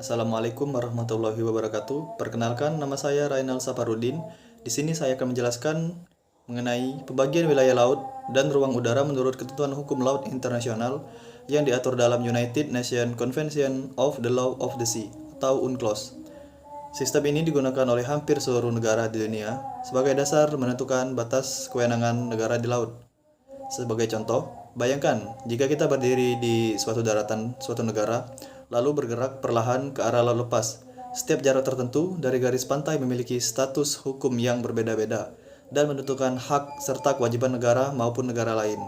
Assalamualaikum warahmatullahi wabarakatuh. Perkenalkan, nama saya Rainal Safarudin. Di sini saya akan menjelaskan mengenai pembagian wilayah laut dan ruang udara menurut ketentuan hukum laut internasional yang diatur dalam United Nations Convention of the Law of the Sea atau UNCLOS. Sistem ini digunakan oleh hampir seluruh negara di dunia sebagai dasar menentukan batas kewenangan negara di laut. Sebagai contoh, bayangkan jika kita berdiri di suatu daratan suatu negara, lalu bergerak perlahan ke arah laut lepas. Setiap jarak tertentu dari garis pantai memiliki status hukum yang berbeda-beda dan menentukan hak serta kewajiban negara maupun negara lain.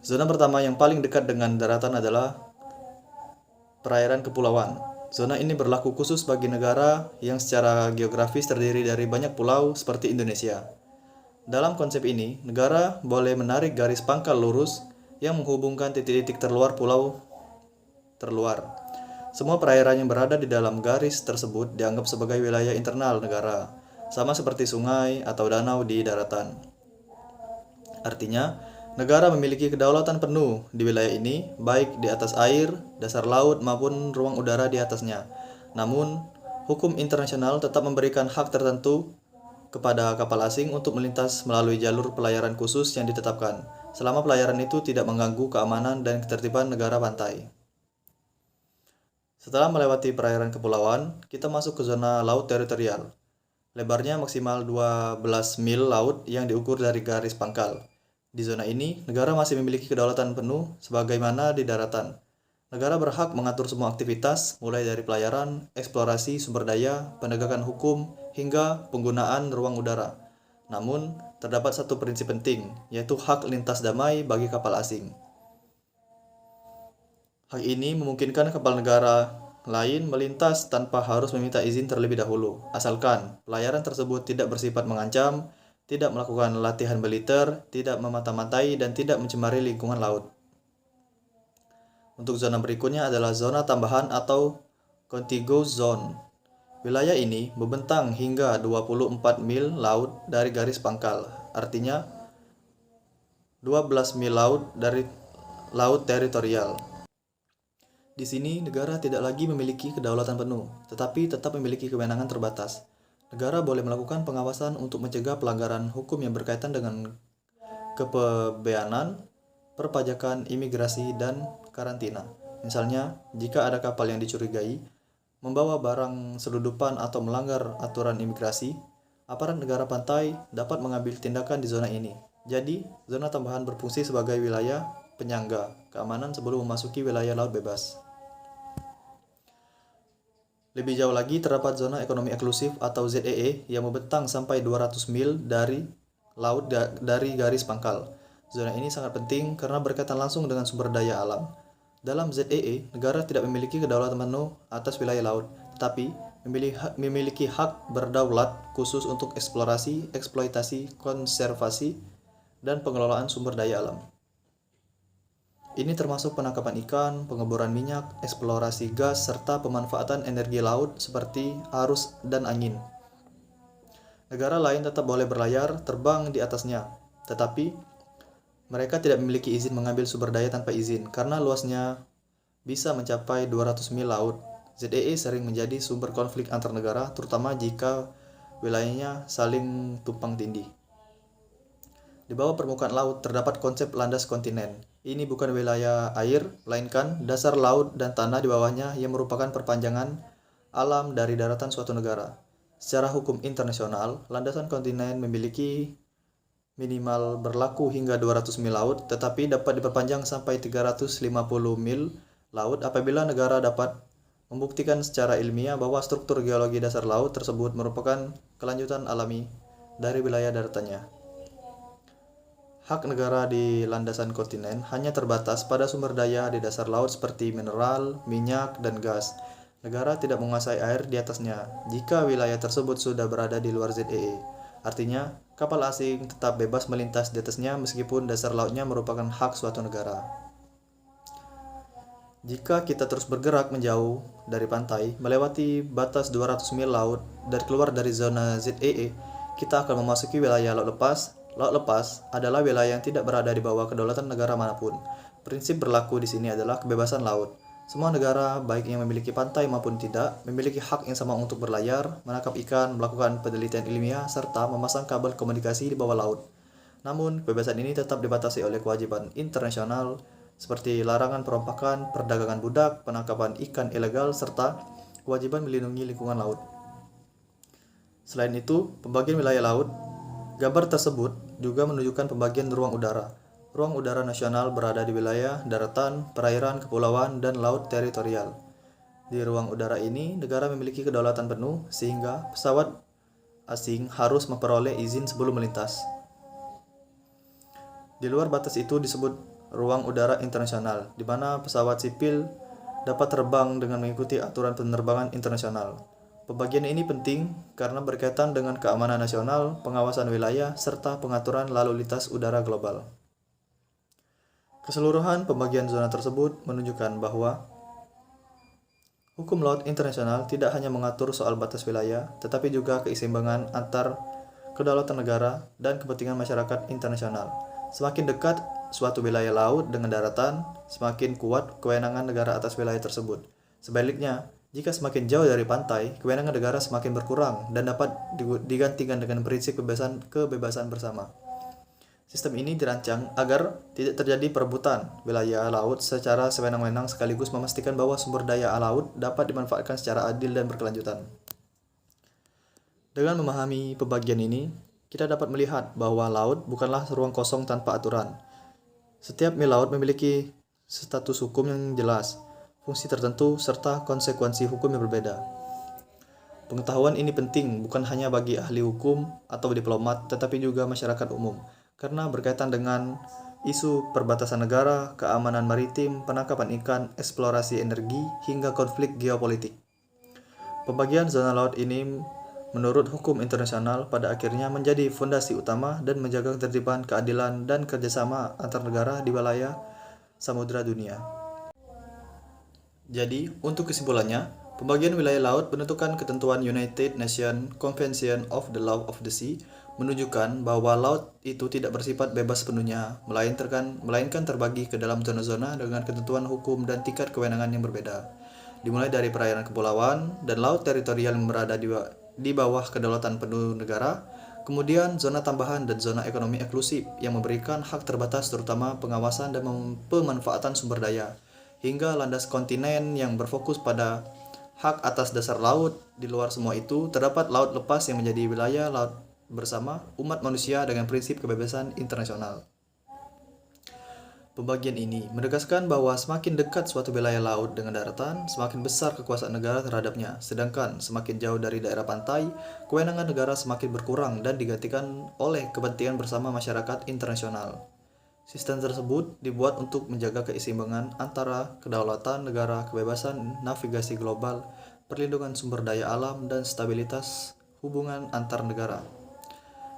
Zona pertama yang paling dekat dengan daratan adalah perairan kepulauan. Zona ini berlaku khusus bagi negara yang secara geografis terdiri dari banyak pulau seperti Indonesia. Dalam konsep ini, negara boleh menarik garis pangkal lurus yang menghubungkan titik-titik terluar pulau terluar. Semua perairan yang berada di dalam garis tersebut dianggap sebagai wilayah internal negara, sama seperti sungai atau danau di daratan. Artinya, negara memiliki kedaulatan penuh di wilayah ini, baik di atas air, dasar laut, maupun ruang udara di atasnya. Namun, hukum internasional tetap memberikan hak tertentu kepada kapal asing untuk melintas melalui jalur pelayaran khusus yang ditetapkan, selama pelayaran itu tidak mengganggu keamanan dan ketertiban negara pantai. Setelah melewati perairan kepulauan, kita masuk ke zona laut teritorial. Lebarnya maksimal 12 mil laut yang diukur dari garis pangkal. Di zona ini, negara masih memiliki kedaulatan penuh sebagaimana di daratan. Negara berhak mengatur semua aktivitas, mulai dari pelayaran, eksplorasi sumber daya, penegakan hukum, hingga penggunaan ruang udara. Namun, terdapat satu prinsip penting, yaitu hak lintas damai bagi kapal asing. Hak ini memungkinkan kapal negara lain melintas tanpa harus meminta izin terlebih dahulu, asalkan pelayaran tersebut tidak bersifat mengancam, tidak melakukan latihan militer, tidak memata-matai, dan tidak mencemari lingkungan laut. Untuk zona berikutnya adalah zona tambahan atau contiguous zone. Wilayah ini membentang hingga 24 mil laut dari garis pangkal, artinya 12 mil laut dari laut teritorial. Di sini, negara tidak lagi memiliki kedaulatan penuh, tetapi tetap memiliki kewenangan terbatas. Negara boleh melakukan pengawasan untuk mencegah pelanggaran hukum yang berkaitan dengan kepabeanan, perpajakan, imigrasi, dan karantina. Misalnya, jika ada kapal yang dicurigai membawa barang selundupan atau melanggar aturan imigrasi, aparat negara pantai dapat mengambil tindakan di zona ini. Jadi, zona tambahan berfungsi sebagai wilayah penyangga keamanan sebelum memasuki wilayah laut bebas. Lebih jauh lagi terdapat zona ekonomi eksklusif atau ZEE yang membentang sampai 200 mil dari laut dari garis pangkal. Zona ini sangat penting karena berkaitan langsung dengan sumber daya alam. Dalam ZEE, negara tidak memiliki kedaulatan penuh atas wilayah laut, tetapi memiliki hak berdaulat khusus untuk eksplorasi, eksploitasi, konservasi, dan pengelolaan sumber daya alam. Ini termasuk penangkapan ikan, pengeboran minyak, eksplorasi gas, serta pemanfaatan energi laut seperti arus dan angin. Negara lain tetap boleh berlayar, terbang di atasnya, tetapi mereka tidak memiliki izin mengambil sumber daya tanpa izin, karena luasnya bisa mencapai 200 mil laut. ZEE sering menjadi sumber konflik antar negara, terutama jika wilayahnya saling tumpang tindih. Di bawah permukaan laut terdapat konsep landas kontinen. Ini bukan wilayah air, melainkan dasar laut dan tanah di bawahnya yang merupakan perpanjangan alam dari daratan suatu negara. Secara hukum internasional, landasan kontinen memiliki minimal berlaku hingga 200 mil laut, tetapi dapat diperpanjang sampai 350 mil laut apabila negara dapat membuktikan secara ilmiah bahwa struktur geologi dasar laut tersebut merupakan kelanjutan alami dari wilayah daratannya. Hak negara di landasan kontinen hanya terbatas pada sumber daya di dasar laut seperti mineral, minyak, dan gas. Negara tidak menguasai air di atasnya jika wilayah tersebut sudah berada di luar ZEE. Artinya, kapal asing tetap bebas melintas di atasnya meskipun dasar lautnya merupakan hak suatu negara. Jika kita terus bergerak menjauh dari pantai, melewati batas 200 mil laut dan keluar dari zona ZEE, kita akan memasuki wilayah laut lepas. Laut lepas adalah wilayah yang tidak berada di bawah kedaulatan negara manapun. Prinsip berlaku di sini adalah kebebasan laut. Semua negara, baik yang memiliki pantai maupun tidak, memiliki hak yang sama untuk berlayar, menangkap ikan, melakukan penelitian ilmiah, serta memasang kabel komunikasi di bawah laut. Namun, kebebasan ini tetap dibatasi oleh kewajiban internasional seperti larangan perompakan, perdagangan budak, penangkapan ikan ilegal, serta kewajiban melindungi lingkungan laut. Selain itu, pembagian wilayah laut, gambar tersebut juga menunjukkan pembagian ruang udara. Ruang udara nasional berada di wilayah daratan, perairan, kepulauan, dan laut teritorial. Di ruang udara ini, negara memiliki kedaulatan penuh sehingga pesawat asing harus memperoleh izin sebelum melintas. Di luar batas itu disebut ruang udara internasional, di mana pesawat sipil dapat terbang dengan mengikuti aturan penerbangan internasional. Pembagian ini penting karena berkaitan dengan keamanan nasional, pengawasan wilayah, serta pengaturan lalu lintas udara global. Keseluruhan pembagian zona tersebut menunjukkan bahwa hukum laut internasional tidak hanya mengatur soal batas wilayah, tetapi juga keseimbangan antar kedaulatan negara dan kepentingan masyarakat internasional. Semakin dekat suatu wilayah laut dengan daratan, semakin kuat kewenangan negara atas wilayah tersebut. Sebaliknya, jika semakin jauh dari pantai, kewenangan negara semakin berkurang dan dapat digantikan dengan prinsip kebebasan bersama. Sistem ini dirancang agar tidak terjadi perebutan wilayah laut secara sewenang-wenang sekaligus memastikan bahwa sumber daya laut dapat dimanfaatkan secara adil dan berkelanjutan. Dengan memahami pembagian ini, kita dapat melihat bahwa laut bukanlah ruang kosong tanpa aturan. Setiap mil laut memiliki status hukum yang jelas, fungsi tertentu, serta konsekuensi hukum yang berbeda. Pengetahuan ini penting bukan hanya bagi ahli hukum atau diplomat, tetapi juga masyarakat umum, karena berkaitan dengan isu perbatasan negara, keamanan maritim, penangkapan ikan, eksplorasi energi, hingga konflik geopolitik. Pembagian zona laut ini menurut hukum internasional pada akhirnya menjadi fondasi utama dan menjaga ketertiban, keadilan, dan kerjasama antar negara di wilayah samudera dunia. Jadi, untuk kesimpulannya, pembagian wilayah laut menentukan ketentuan United Nations Convention of the Law of the Sea menunjukkan bahwa laut itu tidak bersifat bebas sepenuhnya, melainkan terbagi ke dalam zona-zona dengan ketentuan hukum dan tingkat kewenangan yang berbeda. Dimulai dari perairan kepulauan dan laut teritorial yang berada di bawah kedaulatan penuh negara, kemudian zona tambahan dan zona ekonomi eksklusif yang memberikan hak terbatas terutama pengawasan dan pemanfaatan sumber daya, hingga landas kontinen yang berfokus pada hak atas dasar laut. Di luar semua itu, terdapat laut lepas yang menjadi wilayah laut bersama umat manusia dengan prinsip kebebasan internasional. Pembagian ini menegaskan bahwa semakin dekat suatu wilayah laut dengan daratan, semakin besar kekuasaan negara terhadapnya, sedangkan semakin jauh dari daerah pantai, kewenangan negara semakin berkurang dan digantikan oleh kepentingan bersama masyarakat internasional. Sistem tersebut dibuat untuk menjaga keseimbangan antara kedaulatan negara, kebebasan navigasi global, perlindungan sumber daya alam, dan stabilitas hubungan antar negara.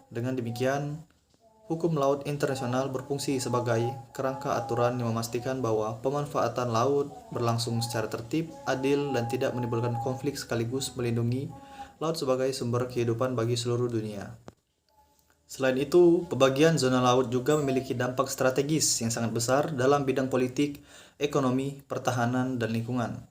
Dengan demikian, hukum laut internasional berfungsi sebagai kerangka aturan yang memastikan bahwa pemanfaatan laut berlangsung secara tertib, adil, dan tidak menimbulkan konflik sekaligus melindungi laut sebagai sumber kehidupan bagi seluruh dunia. Selain itu, pembagian zona laut juga memiliki dampak strategis yang sangat besar dalam bidang politik, ekonomi, pertahanan, dan lingkungan.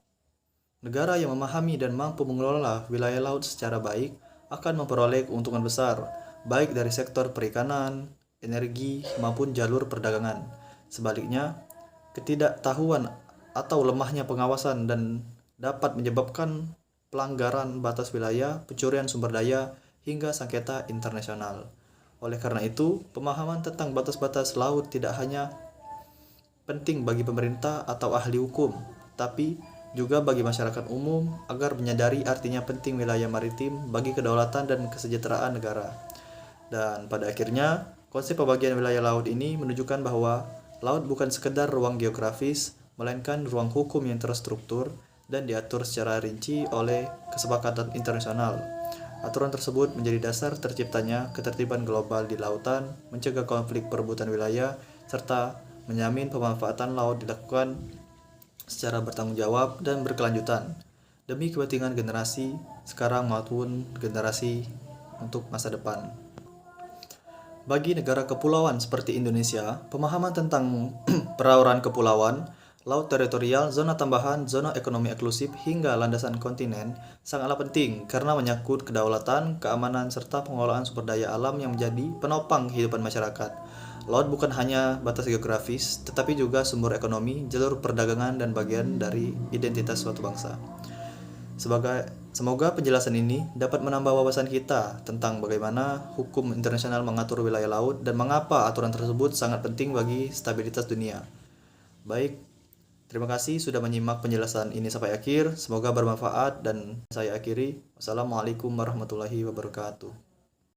Negara yang memahami dan mampu mengelola wilayah laut secara baik akan memperoleh keuntungan besar, baik dari sektor perikanan, energi, maupun jalur perdagangan. Sebaliknya, ketidaktahuan atau lemahnya pengawasan dan dapat menyebabkan pelanggaran batas wilayah, pencurian sumber daya, hingga sengketa internasional. Oleh karena itu, pemahaman tentang batas-batas laut tidak hanya penting bagi pemerintah atau ahli hukum, tapi juga bagi masyarakat umum agar menyadari artinya penting wilayah maritim bagi kedaulatan dan kesejahteraan negara. Dan pada akhirnya, konsep pembagian wilayah laut ini menunjukkan bahwa laut bukan sekedar ruang geografis, melainkan ruang hukum yang terstruktur dan diatur secara rinci oleh kesepakatan internasional. Aturan tersebut menjadi dasar terciptanya ketertiban global di lautan, mencegah konflik perebutan wilayah, serta menjamin pemanfaatan laut dilakukan secara bertanggung jawab dan berkelanjutan demi kepentingan generasi sekarang maupun generasi untuk masa depan. Bagi negara kepulauan seperti Indonesia, pemahaman tentang perauran kepulauan, Laut teritorial, zona tambahan, zona ekonomi eksklusif, hingga landasan kontinen sangatlah penting karena menyangkut kedaulatan, keamanan, serta pengelolaan sumber daya alam yang menjadi penopang kehidupan masyarakat. Laut bukan hanya batas geografis, tetapi juga sumber ekonomi, jalur perdagangan, dan bagian dari identitas suatu bangsa. Semoga penjelasan ini dapat menambah wawasan kita tentang bagaimana hukum internasional mengatur wilayah laut dan mengapa aturan tersebut sangat penting bagi stabilitas dunia. Baik, terima kasih sudah menyimak penjelasan ini sampai akhir. Semoga bermanfaat dan saya akhiri. Wassalamualaikum warahmatullahi wabarakatuh.